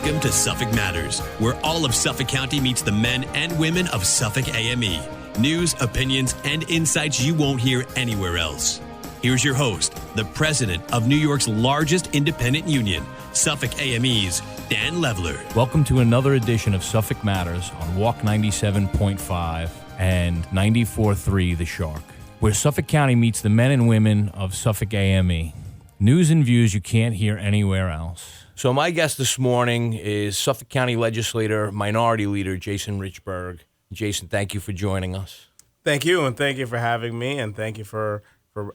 Welcome to Suffolk Matters, where all of Suffolk County meets the men and women of Suffolk AME. News, opinions, and insights you won't hear anywhere else. Here's your host, the president of New York's largest independent union, Suffolk AME's Dan Leveler. Welcome to another edition of Suffolk Matters on Walk 97.5 and 94.3 The Shark, where Suffolk County meets the men and women of Suffolk AME. News and views you can't hear anywhere else. So my guest this morning is Suffolk County Legislator Minority Leader Jason Richburg. Jason, thank you for joining us. Thank you, and thank you for having me, and thank you for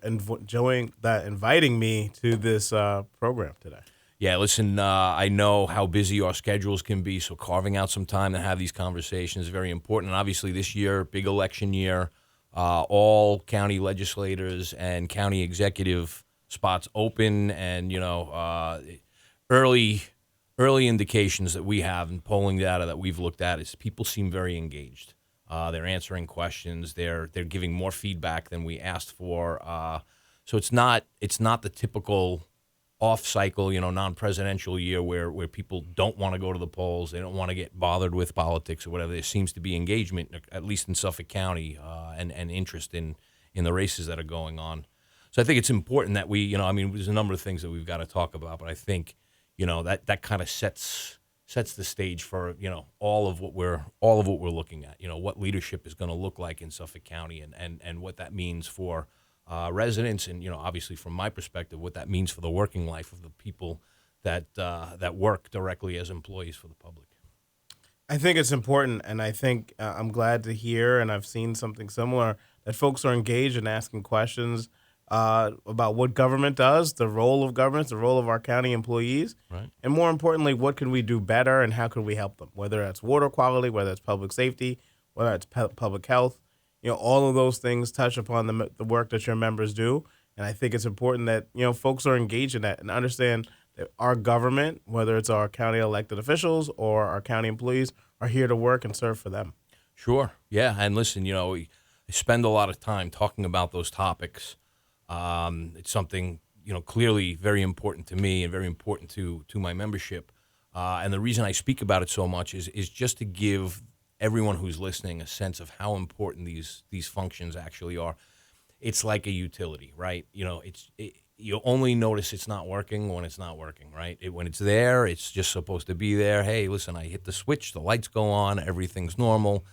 inviting me to this program today. Yeah, listen, I know how busy our schedules can be, so carving out some time to have these conversations is very important. And obviously this year, big election year, all county legislators and county executive spots open, and, early indications that we have and polling data that we've looked at is people seem very engaged. They're answering questions. They're giving more feedback than we asked for. So it's not the typical off-cycle, non-presidential year where people don't want to go to the polls. They don't want to get bothered with politics or whatever. There seems to be engagement, at least in Suffolk County, and interest in the races that are going on. So I think it's important that we, there's a number of things that we've got to talk about, but I think that kind of sets the stage for all of what we're looking at. What leadership is going to look like in Suffolk County, and what that means for residents, and obviously from my perspective, what that means for the working life of the people that work directly as employees for the public. I think it's important, and I think I'm glad to hear, and I've seen something similar, that folks are engaged in asking questions about what government does, the role of government, the role of our county employees, right, and more importantly, what can we do better and how can we help them, whether that's water quality, whether it's public safety, whether it's public health. All of those things touch upon the work that your members do, and I think it's important that folks are engaged in that and understand that our government, whether it's our county elected officials or our county employees, are here to work and serve for them. Sure, yeah, and listen, I spend a lot of time talking about those topics. It's something, clearly very important to me and very important to my membership. And the reason I speak about it so much is just to give everyone who's listening a sense of how important these functions actually are. It's like a utility, right? You only notice it's not working when it's not working, right? When it's there, it's just supposed to be there. Hey, listen, I hit the switch, the lights go on, everything's normal.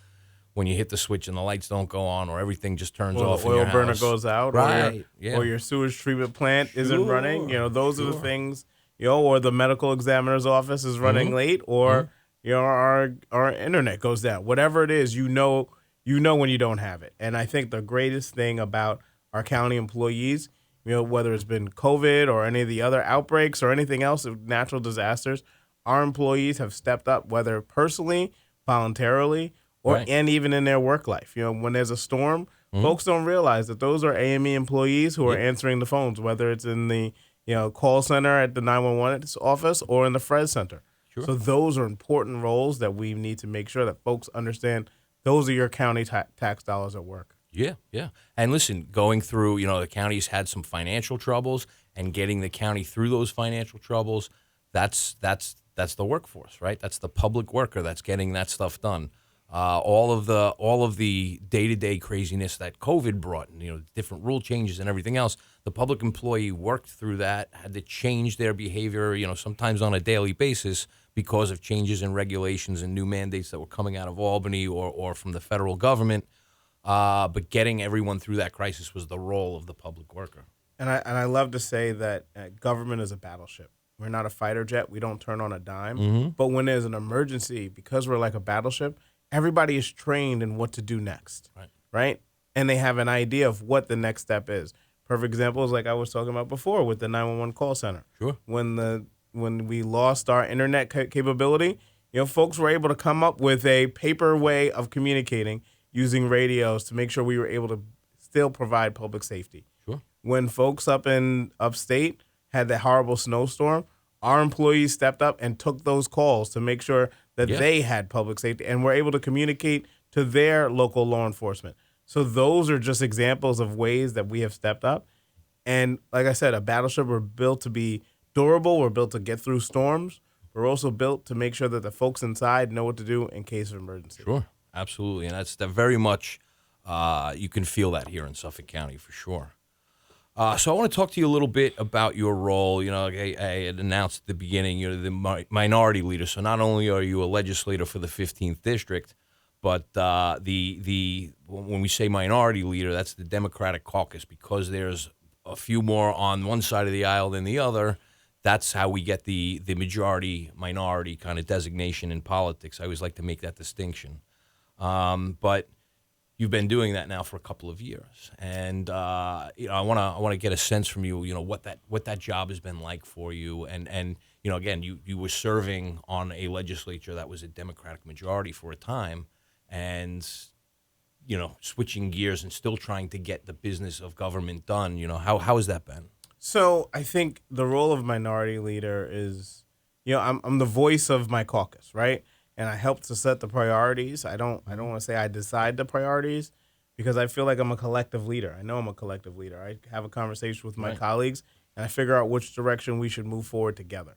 When you hit the switch and the lights don't go on, or everything just turns off, the oil burner goes out, right? Or your sewage treatment plant isn't running. Those are the things. Or the medical examiner's office is running late, or our internet goes down. Whatever it is, you know when you don't have it. And I think the greatest thing about our county employees, whether it's been COVID or any of the other outbreaks or anything else of natural disasters, our employees have stepped up, whether personally, voluntarily, and even in their work life. When there's a storm, folks don't realize that those are AME employees who are answering the phones, whether it's in the call center at the 911 office or in the Fred Center. Sure. So those are important roles that we need to make sure that folks understand those are your county tax dollars at work. Yeah. And listen, going through, the county's had some financial troubles, and getting the county through those financial troubles, that's the workforce, right? That's the public worker that's getting that stuff done. All of the day-to-day craziness that COVID brought, and different rule changes and everything else, the public employee worked through that, had to change their behavior, sometimes on a daily basis because of changes in regulations and new mandates that were coming out of Albany or from the federal government. But getting everyone through that crisis was the role of the public worker. And I love to say that government is a battleship. We're not a fighter jet. We don't turn on a dime. Mm-hmm. But when there's an emergency, because we're like a battleship, everybody is trained in what to do next, right? And they have an idea of what the next step is. Perfect example is like I was talking about before with the 911 call center. Sure. When we lost our internet capability, folks were able to come up with a paper way of communicating using radios to make sure we were able to still provide public safety. Sure. When folks up in upstate had that horrible snowstorm, our employees stepped up and took those calls to make sure that they had public safety and were able to communicate to their local law enforcement. So those are just examples of ways that we have stepped up. And like I said, a battleship, we're built to be durable. We're built to get through storms. we're also built to make sure that the folks inside know what to do in case of emergency. Sure, absolutely, and that's that very much. You can feel that here in Suffolk County for sure. So I want to talk to you a little bit about your role. You know, I had announced at the beginning you're the minority leader. So not only are you a legislator for the 15th district, but when we say minority leader, that's the Democratic caucus, because there's a few more on one side of the aisle than the other. That's how we get the majority minority kind of designation in politics. I always like to make that distinction. But you've been doing that now for a couple of years, and I want to get a sense from you. You know what that job has been like for you, and again, you were serving on a legislature that was a Democratic majority for a time, and switching gears and still trying to get the business of government done. How has that been? So I think the role of minority leader is, I'm the voice of my caucus, right? And I help to set the priorities. I don't want to say I decide the priorities, because I feel like I'm a collective leader. I know I'm a collective leader. I have a conversation with my colleagues, and I figure out which direction we should move forward together.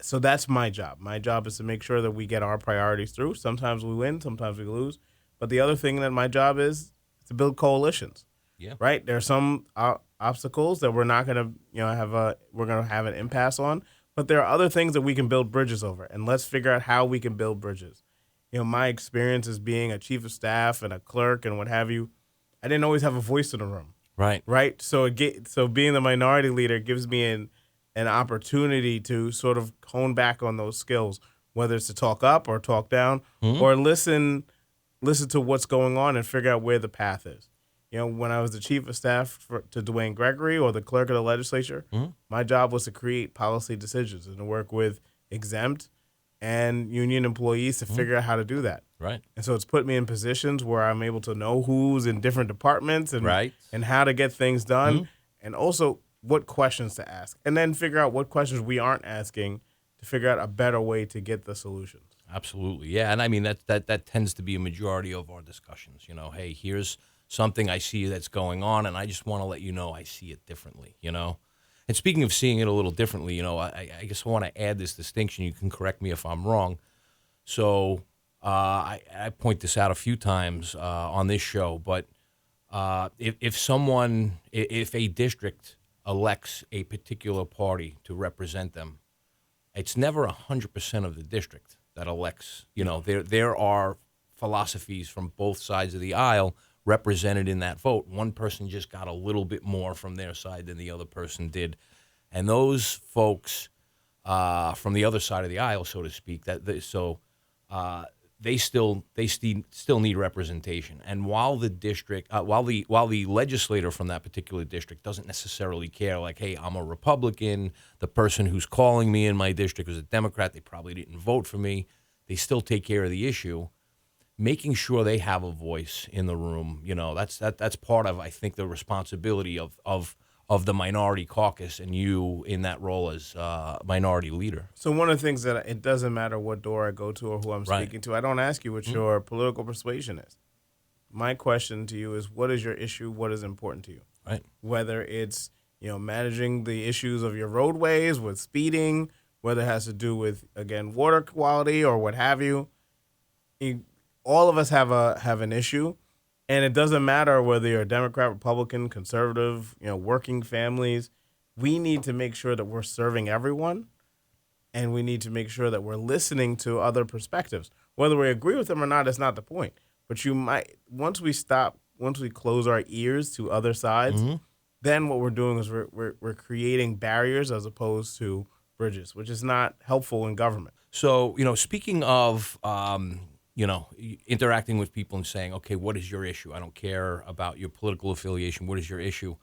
So that's my job. My job is to make sure that we get our priorities through. Sometimes we win, sometimes we lose. But the other thing that my job is to build coalitions. Yeah. Right? There are some obstacles that we're not going to, we're going to have an impasse on. But there are other things that we can build bridges over, and let's figure out how we can build bridges. My experience as being a chief of staff and a clerk and what have you, I didn't always have a voice in the room. Right. So being the minority leader gives me an opportunity to sort of hone back on those skills, whether it's to talk up or talk down, or listen to what's going on and figure out where the path is. When I was the chief of staff to Dwayne Gregory, or the clerk of the legislature, my job was to create policy decisions and to work with exempt and union employees to figure out how to do that. Right. And so it's put me in positions where I'm able to know who's in different departments and how to get things done, and also what questions to ask, and then figure out what questions we aren't asking to figure out a better way to get the solutions. Absolutely. Yeah, and I mean that tends to be a majority of our discussions. Hey, here's something I see that's going on, and I just want to let you know I see it differently, And speaking of seeing it a little differently, I guess I want to add this distinction. You can correct me if I'm wrong. So I point this out a few times on this show, but if a district elects a particular party to represent them, it's never 100% of the district that elects. There are philosophies from both sides of the aisle represented in that vote. One person just got a little bit more from their side than the other person did, and those folks from the other side of the aisle, so to speak, they still need representation. And while the district, while the legislator from that particular district doesn't necessarily care, like, hey, I'm a Republican, the person who's calling me in my district is a Democrat, they probably didn't vote for me, they still take care of the issue. Making sure they have a voice in the room, that's part of, I think, the responsibility of the minority caucus, and you in that role as minority leader. So one of the things that it doesn't matter what door I go to or who I'm speaking to, I don't ask you what your political persuasion is. My question to you is, what is your issue? What is important to you? Right. Whether it's managing the issues of your roadways with speeding, whether it has to do with, again, water quality or what have you. All of us have an issue, and it doesn't matter whether you're a Democrat, Republican, conservative, working families. We need to make sure that we're serving everyone, and we need to make sure that we're listening to other perspectives. Whether we agree with them or not is not the point. But once we close our ears to other sides, then what we're doing is we're creating barriers as opposed to bridges, which is not helpful in government. So, speaking of interacting with people and saying, okay, what is your issue? I don't care about your political affiliation. What is your issue?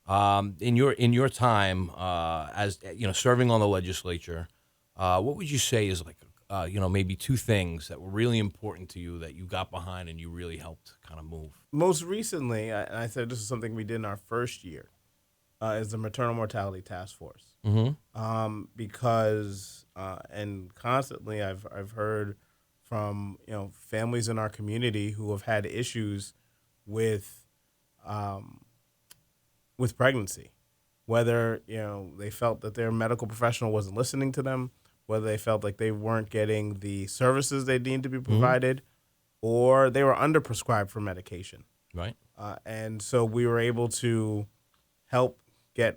In your time as serving on the legislature, what would you say is like maybe two things that were really important to you that you got behind and you really helped kind of move? Most recently, and I said this is something we did in our first year, is the Maternal Mortality Task Force. Because and constantly I've heard from families in our community who have had issues with pregnancy, whether they felt that their medical professional wasn't listening to them, whether they felt like they weren't getting the services they needed to be provided, or they were underprescribed for medication. Right. And so we were able to help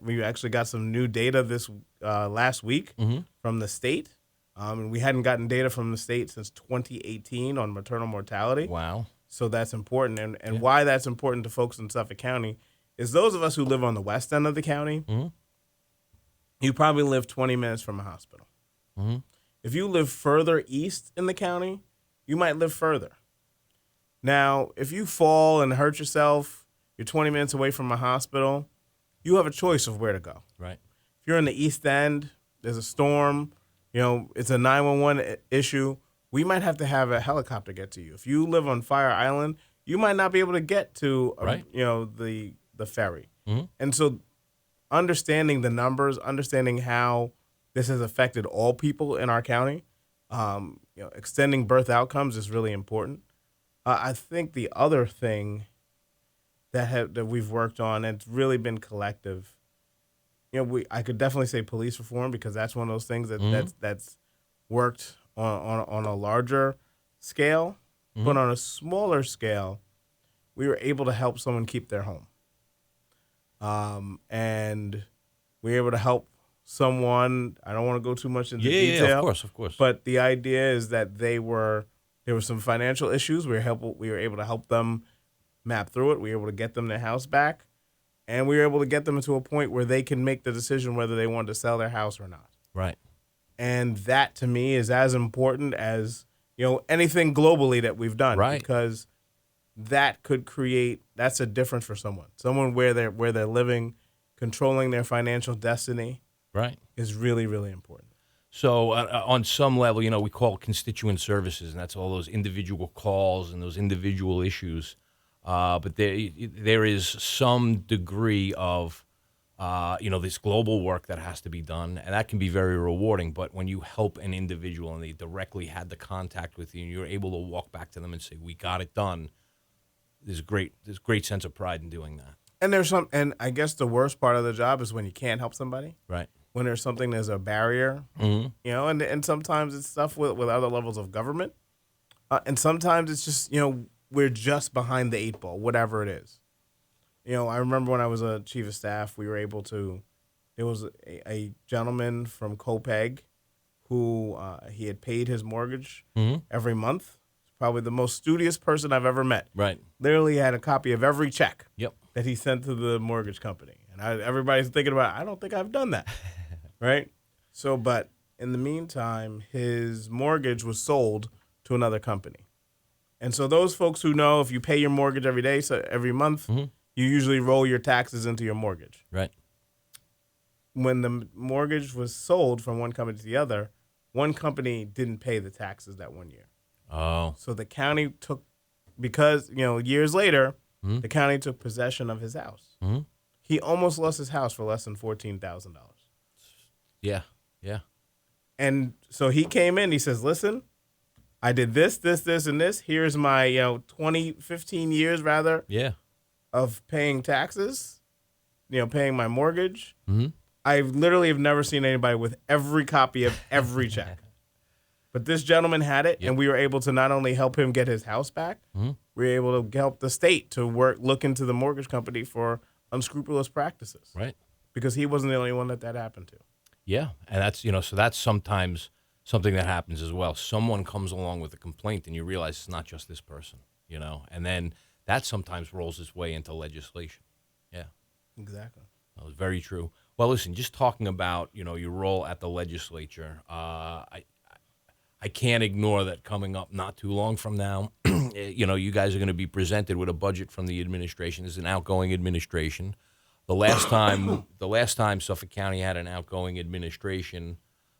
we actually got some new data this last week from the state. And we hadn't gotten data from the state since 2018 on maternal mortality. Wow. So that's important. And why that's important to folks in Suffolk County is those of us who live on the west end of the county, you probably live 20 minutes from a hospital. If you live further east in the county, you might live further. Now, if you fall and hurt yourself, you're 20 minutes away from a hospital, you have a choice of where to go. Right. If you're in the East End, there's a storm, it's a 911 issue, we might have to have a helicopter get to you. If you live on Fire Island, you might not be able to get to, the ferry. And so understanding the numbers, understanding how this has affected all people in our county, extending birth outcomes is really important. I think the other thing that we've worked on, and it's really been collective. I could definitely say police reform because that's one of those things that's worked on a larger scale, but on a smaller scale, we were able to help someone keep their home, and we were able to help someone. I don't want to go too much into detail. Yeah, of course. But the idea is that there were some financial issues. We were able to help them map through it. We were able to get them their house back, and we were able to get them to a point where they can make the decision whether they wanted to sell their house or not. Right. And that, to me, is as important as anything globally that we've done. Right. Because that's a difference for someone where they're living, controlling their financial destiny. Right. Is really, really important. So on some level, we call constituent services, and that's all those individual calls and those individual issues. But there is some degree of, this global work that has to be done, and that can be very rewarding. But when you help an individual and they directly had the contact with you, and you're able to walk back to them and say, "We got it done," there's great sense of pride in doing that. And I guess the worst part of the job is when you can't help somebody. Right. When there's a barrier, and sometimes it's stuff with other levels of government, and sometimes it's just we're just behind the eight ball, whatever it is. I remember when I was a chief of staff, we were able to. There was a gentleman from Copeg who he had paid his mortgage every month. Probably the most studious person I've ever met. Right. Literally had a copy of every check. Yep. That he sent to the mortgage company, and everybody's thinking about, I don't think I've done that. Right? So, but in the meantime, his mortgage was sold to another company. And so those folks who know if you pay your mortgage every day, so every month, you usually roll your taxes into your mortgage. Right. When the mortgage was sold from one company to the other, one company didn't pay the taxes that 1 year. Oh. So the county took, because, years later, the county took possession of his house. He almost lost his house for less than $14,000. Yeah. And so he came in, he says, "Listen, I did this, and this. Here's my 15 years rather of paying taxes, paying my mortgage. I literally have never seen anybody with every copy of every check. But this gentleman had it, and we were able to not only help him get his house back, we were able to help the state to look into the mortgage company for unscrupulous practices. Right. Because he wasn't the only one that happened to. Yeah, and that's so that's sometimes something that happens as well. Someone comes along with a complaint, and you realize it's not just this person, and then that sometimes rolls its way into legislation. Yeah, exactly. That was very true. Well, listen, just talking about your role at the legislature, I can't ignore that coming up not too long from now. You guys are going to be presented with a budget from the administration. This is an outgoing administration. The last time Suffolk County had an outgoing administration,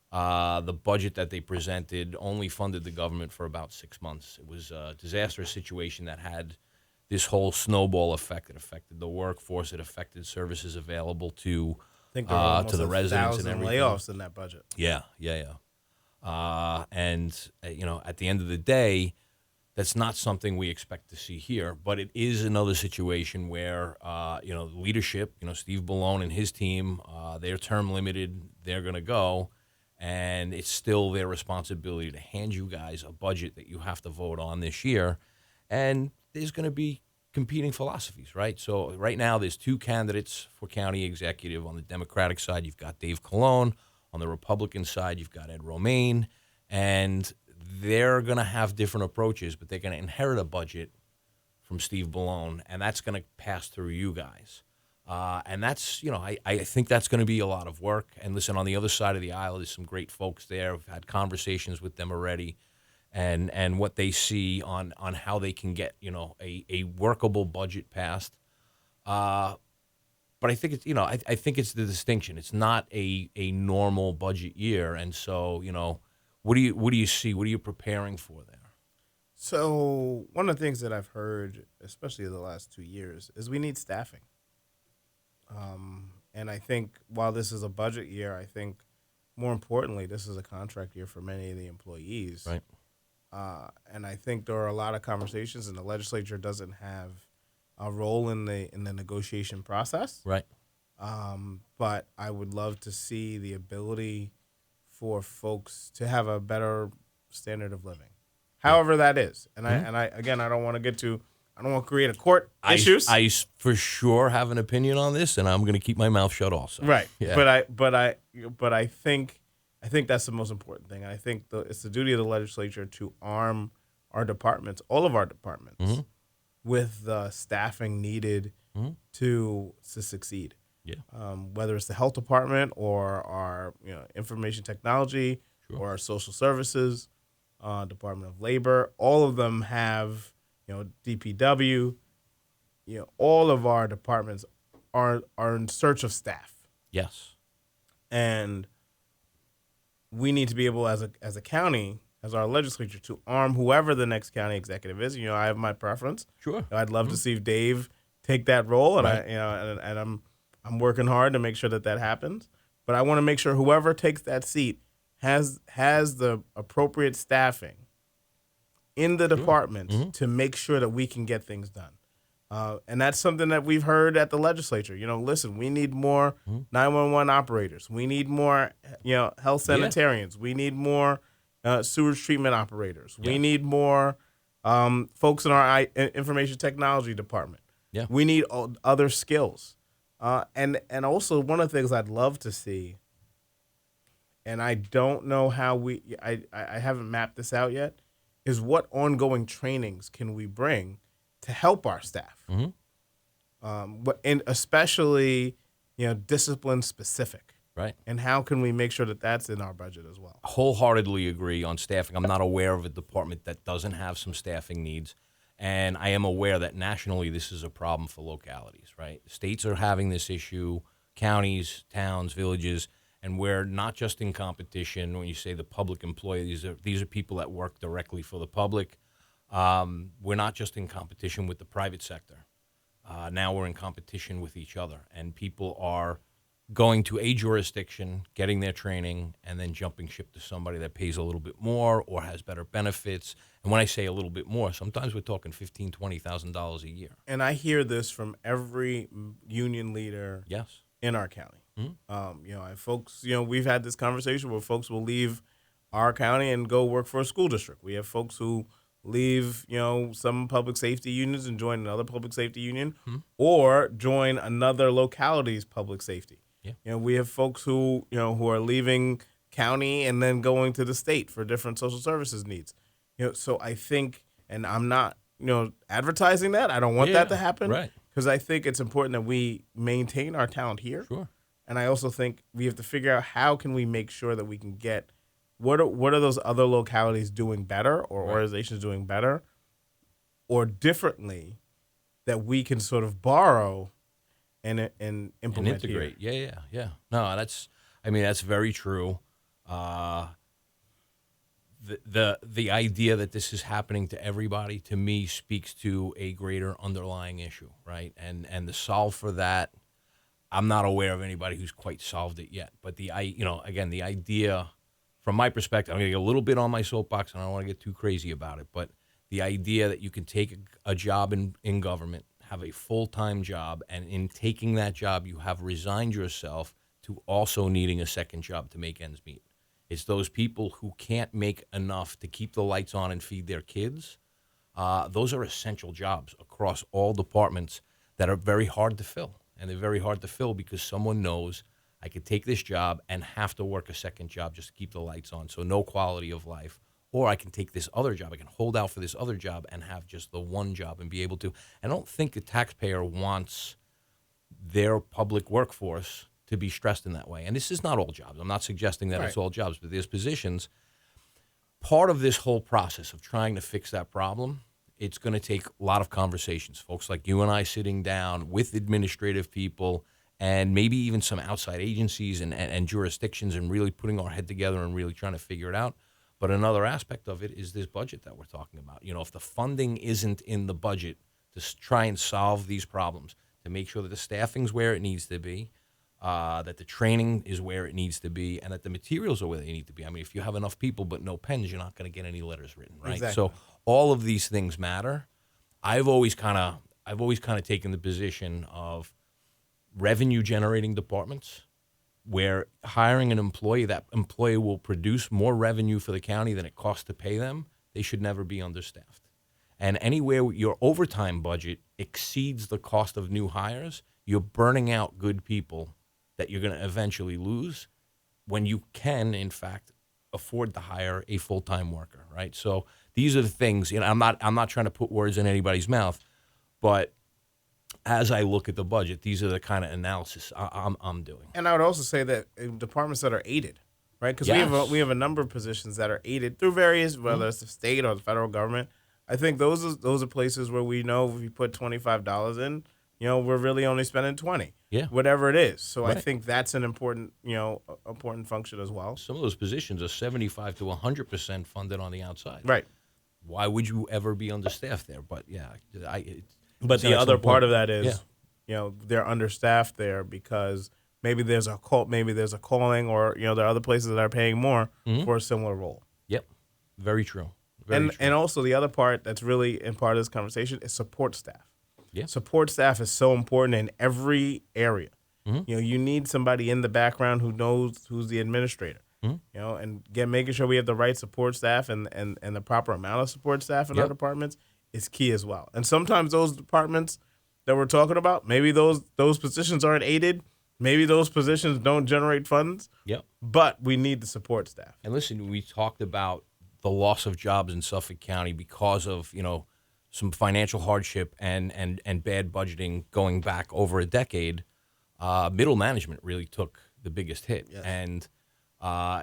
the budget that they presented only funded the government for about 6 months. It was a disastrous situation that had this whole snowball effect. It affected the workforce. It affected services available to the residents and everything. Layoffs in that budget. Yeah. And at the end of the day, that's not something we expect to see here, but it is another situation where, leadership, Steve Ballone and his team, they're term limited, they're going to go. and it's still their responsibility to hand you guys a budget that you have to vote on this year. And there's going to be competing philosophies, right? So right now there's two candidates for county executive. On the Democratic side, you've got Dave Colon. On the Republican side, you've got Ed Romaine. And they're going to have different approaches, but they're going to inherit a budget from Steve Ballone, and that's going to pass through you guys. And that's, I think that's going to be a lot of work. And listen, on the other side of the aisle, there's some great folks there. I've had conversations with them already, and what they see on how they can get, a workable budget passed. But I think it's, I think it's the distinction. It's not a normal budget year, and so, what do you see? What are you preparing for there? So one of the things that I've heard, especially the last 2 years, is we need staffing. And I think while this is a budget year, I think more importantly, this is a contract year for many of the employees. Right. And I think there are a lot of conversations, and the legislature doesn't have a role in the negotiation process. Right. But I would love to see the ability for folks to have a better standard of living, however that is. And I again, I don't want to create a court issues. I for sure have an opinion on this, and I'm going to keep my mouth shut also. Right. Yeah. But I think that's the most important thing. I think it's the duty of the legislature to arm our departments, all of our departments, with the staffing needed to succeed. Yeah. Whether it's the health department or our information technology or our social services, Department of Labor, all of them have DPW. All of our departments are in search of staff. Yes. And we need to be able, as a county, as our legislature, to arm whoever the next county executive is. I have my preference. Sure. I'd love to see Dave take that role, and Right. and I'm working hard to make sure that happens. But I want to make sure whoever takes that seat has the appropriate staffing in the department to make sure that we can get things done. And that's something that we've heard at the legislature. Listen, we need more 911 operators. We need more, health sanitarians. We need more sewage treatment operators. We need more folks in our information technology department. Yeah. We need other skills. And also one of the things I'd love to see, and I don't know how I haven't mapped this out yet, is what ongoing trainings can we bring to help our staff, and especially discipline specific, Right. and how can we make sure that that's in our budget as well? Wholeheartedly agree on staffing. I'm not aware of a department that doesn't have some staffing needs, and I am aware that nationally this is a problem for localities. Right, states are having this issue, counties, towns, villages. And we're not just in competition when you say the public employee. These are people that work directly for the public. We're not just in competition with the private sector. Now we're in competition with each other. And people are going to a jurisdiction, getting their training, and then jumping ship to somebody that pays a little bit more or has better benefits. And when I say a little bit more, sometimes we're talking $15,000, $20,000 a year. And I hear this from every union leader Yes. in our county. Folks, we've had this conversation where folks will leave our county and go work for a school district. We have folks who leave, some public safety unions and join another public safety union, or join another locality's public safety. Yeah. We have folks who are leaving county and then going to the state for different social services needs. So I think, and I'm not, advertising that. I don't want that to happen. Right. Because I think it's important that we maintain our talent here. Sure. And I also think we have to figure out how can we make sure that we can get what are those other localities doing better, or organizations doing better or differently, that we can sort of borrow and implement And integrate. here. Yeah. No, that's very true. The idea that this is happening to everybody, to me, speaks to a greater underlying issue, right? And the solve for that, I'm not aware of anybody who's quite solved it yet. But the idea, from my perspective, I'm going to get a little bit on my soapbox, and I don't want to get too crazy about it, but the idea that you can take a job in government, have a full-time job, and in taking that job, you have resigned yourself to also needing a second job to make ends meet. It's those people who can't make enough to keep the lights on and feed their kids. Those are essential jobs across all departments that are very hard to fill. And they're very hard to fill because someone knows I could take this job and have to work a second job just to keep the lights on, so no quality of life. Or I can take this other job. I can hold out for this other job and have just the one job and be able to. I don't think the taxpayer wants their public workforce to be stressed in that way. And this is not all jobs. I'm not suggesting that it's all jobs, but there's positions. Part of this whole process of trying to fix that problem, it's going to take a lot of conversations. Folks like you and I sitting down with administrative people and maybe even some outside agencies and jurisdictions and really putting our head together and really trying to figure it out. But another aspect of it is this budget that we're talking about. If the funding isn't in the budget to try and solve these problems, to make sure that the staffing's where it needs to be, that the training is where it needs to be, and that the materials are where they need to be. I mean, if you have enough people but no pens, you're not going to get any letters written, right? Exactly. So all of these things matter. I've always kind of taken the position of revenue generating departments where hiring an employee, that employee will produce more revenue for the county than it costs to pay them. They should never be understaffed. And anywhere your overtime budget exceeds the cost of new hires, you're burning out good people that you're going to eventually lose when you can, in fact, afford to hire a full-time worker, right? So these are the things, I'm not trying to put words in anybody's mouth, but as I look at the budget, these are the kind of analysis I'm doing. And I would also say that in departments that are aided, right? Because we have a number of positions that are aided through various, whether it's the state or the federal government. I think those are places where we know if we put $25 in, we're really only spending 20. Yeah. Whatever it is. So Right. I think that's an important function as well. Some of those positions are 75 to 100% funded on the outside. Right. Why would you ever be understaffed there? But yeah, But the other part of that is, Yeah. they're understaffed there because maybe there's a calling, or there are other places that are paying more for a similar role. Yep, very true. Very true. And also the other part that's really in part of this conversation is support staff. Yeah. Support staff is so important in every area. You need somebody in the background who knows who's the administrator. And making sure we have the right support staff and the proper amount of support staff in our departments is key as well. And sometimes those departments that we're talking about, maybe those positions aren't aided. Maybe those positions don't generate funds. Yep. But we need the support staff. And listen, we talked about the loss of jobs in Suffolk County because of, some financial hardship and bad budgeting going back over a decade. Middle management really took the biggest hit. Yes. And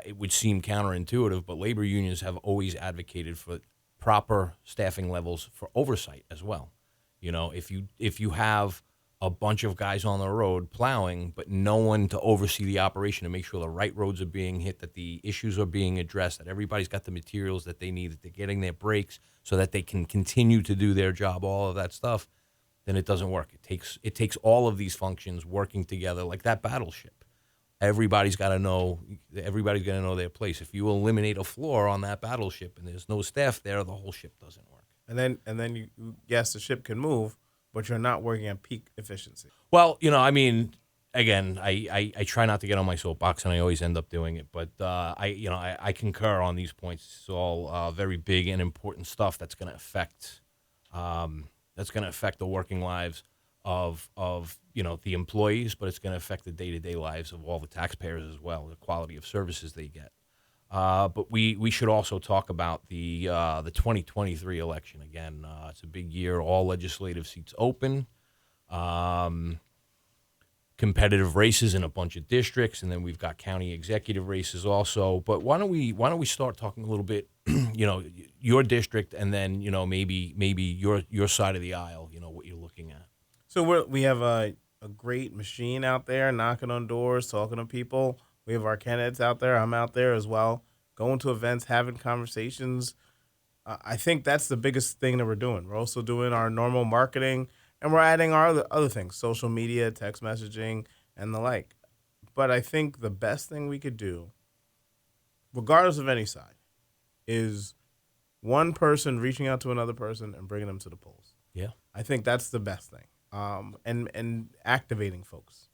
it would seem counterintuitive, but labor unions have always advocated for proper staffing levels for oversight as well. If you have a bunch of guys on the road plowing, but no one to oversee the operation to make sure the right roads are being hit, that the issues are being addressed, that everybody's got the materials that they need, that they're getting their breaks so that they can continue to do their job, all of that stuff, then it doesn't work. It takes all of these functions working together like that battleship. Everybody's got to know their place. If you eliminate a flaw on that battleship and there's no staff there, the whole ship doesn't work. And then you, yes, the ship can move, but you're not working at peak efficiency. Well, again, I try not to get on my soapbox, and I always end up doing it. But I concur on these points. It's all very big and important stuff that's going to affect the working lives of the employees, but it's going to affect the day-to-day lives of all the taxpayers as well, the quality of services they get. But we should also talk about the 2023 election again. It's a big year. All legislative seats open. Competitive races in a bunch of districts, and then we've got county executive races also. But why don't we start talking a little bit, your district, and then maybe your side of the aisle, what you're looking at. So we have a great machine out there knocking on doors, talking to people. We have our candidates out there. I'm out there as well, going to events, having conversations. I think that's the biggest thing that we're doing. We're also doing our normal marketing, and we're adding our other things, social media, text messaging, and the like. But I think the best thing we could do, regardless of any side, is one person reaching out to another person and bringing them to the polls. Yeah. I think that's the best thing. And activating folks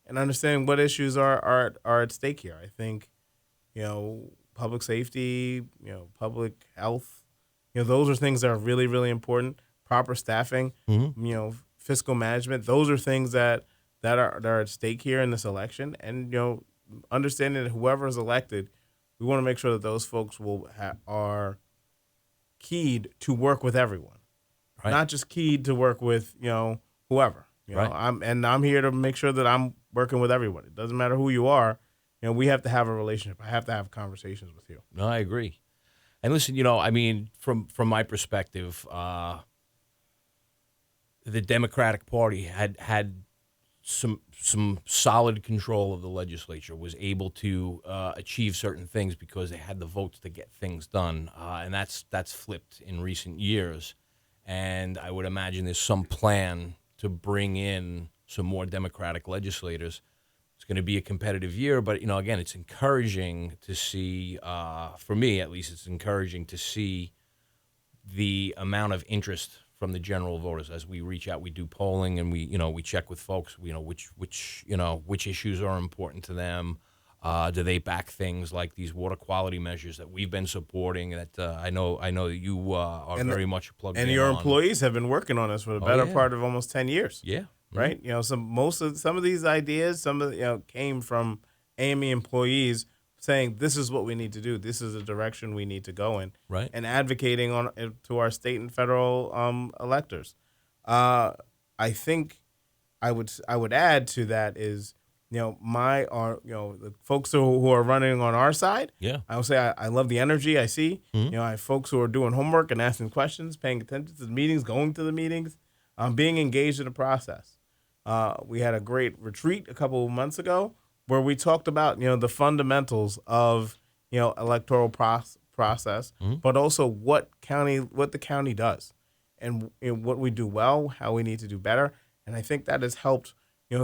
and understanding what issues are at stake here. I think, public safety, public health. Those are things that are really, really important. Proper staffing, fiscal management. Those are things that are at stake here in this election. And understanding that whoever is elected, we want to make sure that those folks are keyed to work with everyone, Right. not just keyed to work with whoever. Right. I'm here to make sure that I'm working with everyone. It doesn't matter who you are. We have to have a relationship. I have to have conversations with you. No, I agree. And listen, I mean, from my perspective, the Democratic Party had some solid control of the legislature, was able to achieve certain things because they had the votes to get things done, and that's flipped in recent years. And I would imagine there's some plan to bring in some more Democratic legislators. It's going to be a competitive year, but again, it's encouraging to see. For me, at least, it's encouraging to see the amount of interest from the general voters as we reach out. We do polling, and we check with folks. Which issues are important to them. Do they back things like these water quality measures that we've been supporting? That I know that you are very much plugged in. And your employees have been working on this for the better part of almost 10 years. Yeah. Right. Some of these ideas, came from AME employees saying this is what we need to do. This is the direction we need to go in. Right. And advocating to our state and federal electors. I think I would add to that is the folks who are running on our side. Yeah. I would say I love the energy I see. I have folks who are doing homework and asking questions, paying attention to the meetings, going to the meetings, being engaged in the process. We had a great retreat a couple of months ago where we talked about the fundamentals of electoral process, but also what the county does, and what we do well, how we need to do better. And I think that has helped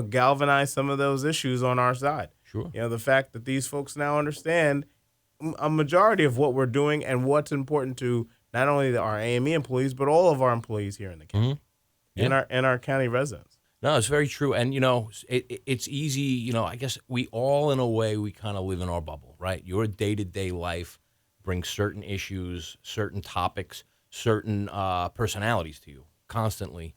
galvanize some of those issues on our side. Sure. The fact that these folks now understand a majority of what we're doing and what's important to not only our AME employees but all of our employees here in the county. Yeah. And our county residents. No, it's very true. And, it's easy, I guess we all, in a way, we kind of live in our bubble, right? Your day-to-day life brings certain issues, certain topics, certain personalities to you constantly.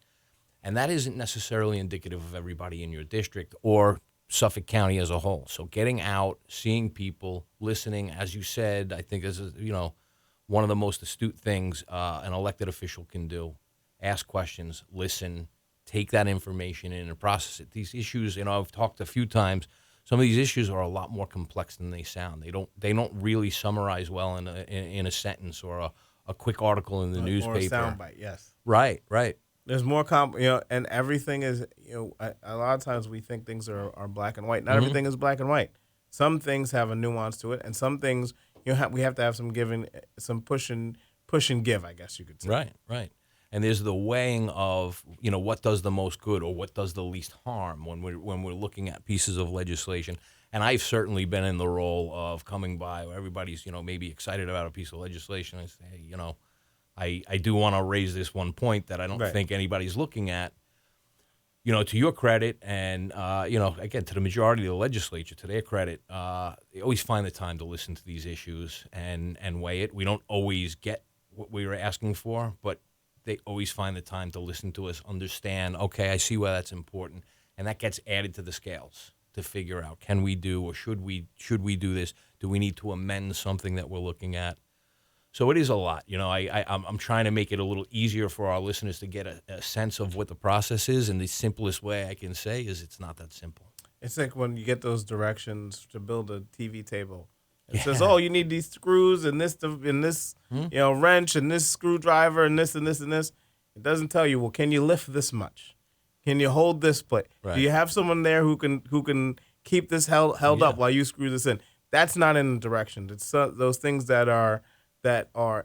And that isn't necessarily indicative of everybody in your district or Suffolk County as a whole. So getting out, seeing people, listening, as you said, I think is, one of the most astute things an elected official can do. Ask questions, listen, take that information in and process it. These issues, I've talked a few times, some of these issues are a lot more complex than they sound. They don't really summarize well in a sentence or a quick article in the newspaper. Or a soundbite, yes. Right. There's more and everything is, a lot of times we think things are black and white. Not everything is black and white. Some things have a nuance to it, and some things, we have to have some giving, some push and give, I guess you could say. Right. And there's the weighing of, what does the most good or what does the least harm when we're looking at pieces of legislation. And I've certainly been in the role of coming by where everybody's, maybe excited about a piece of legislation. I say, hey, I do want to raise this one point that I don't think anybody's looking at. To your credit and, again, to the majority of the legislature, to their credit, they always find the time to listen to these issues and weigh it. We don't always get what we were asking for, but they always find the time to listen to us, understand, okay, I see why that's important. And that gets added to the scales to figure out, can we do or should we do this? Do we need to amend something that we're looking at? So it is a lot. I'm trying to make it a little easier for our listeners to get a sense of what the process is. And the simplest way I can say is it's not that simple. It's like when you get those directions to build a TV table. It says, oh, you need these screws and this wrench and this screwdriver and this and this and this. It doesn't tell you, well, can you lift this much? Can you hold this plate? Right. Do you have someone there who can keep this held up while you screw this in? That's not in the directions. It's those things that are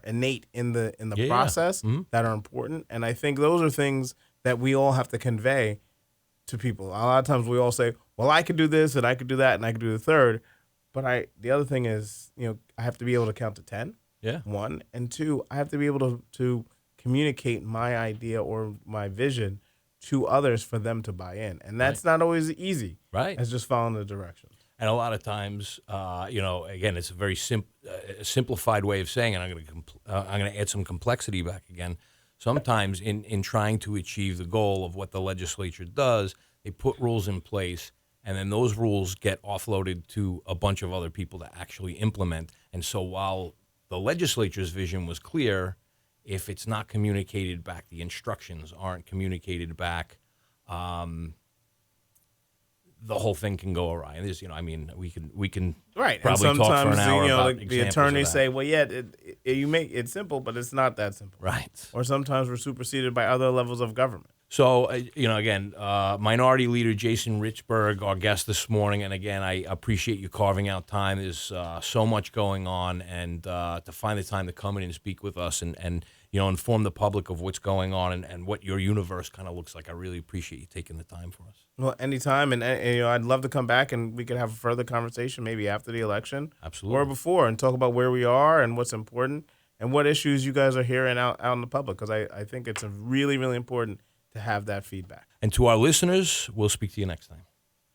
innate in the process that are important. And I think those are things that we all have to convey to people. A lot of times we all say, well, I could do this and I could do that and I could do the third. But the other thing is, I have to be able to count to 10. Yeah. 1, and 2, I have to be able to communicate my idea or my vision to others for them to buy in. And that's not always easy. Right. It's just following the directions. And a lot of times, again, it's a very simplified way of saying it. I'm going to add some complexity back again. Sometimes in trying to achieve the goal of what the legislature does, they put rules in place, and then those rules get offloaded to a bunch of other people to actually implement. And so while the legislature's vision was clear, if it's not communicated back, the instructions aren't communicated back, the whole thing can go awry. And there's, we can right. probably and talk for sometimes an hour about like the examples of attorneys that. say, well, yeah, you make it simple, but it's not that simple. Right. Or sometimes we're superseded by other levels of government. So, again, Minority Leader Jason Richburg, our guest this morning, and again, I appreciate you carving out time. There's so much going on, and to find the time to come in and speak with us and inform the public of what's going on and what your universe kind of looks like. I really appreciate you taking the time for us. Well, anytime, and I'd love to come back and we could have a further conversation, maybe after the election, Absolutely, or before, and talk about where we are and what's important and what issues you guys are hearing out in the public. Because I think it's really, really important to have that feedback. And to our listeners, we'll speak to you next time.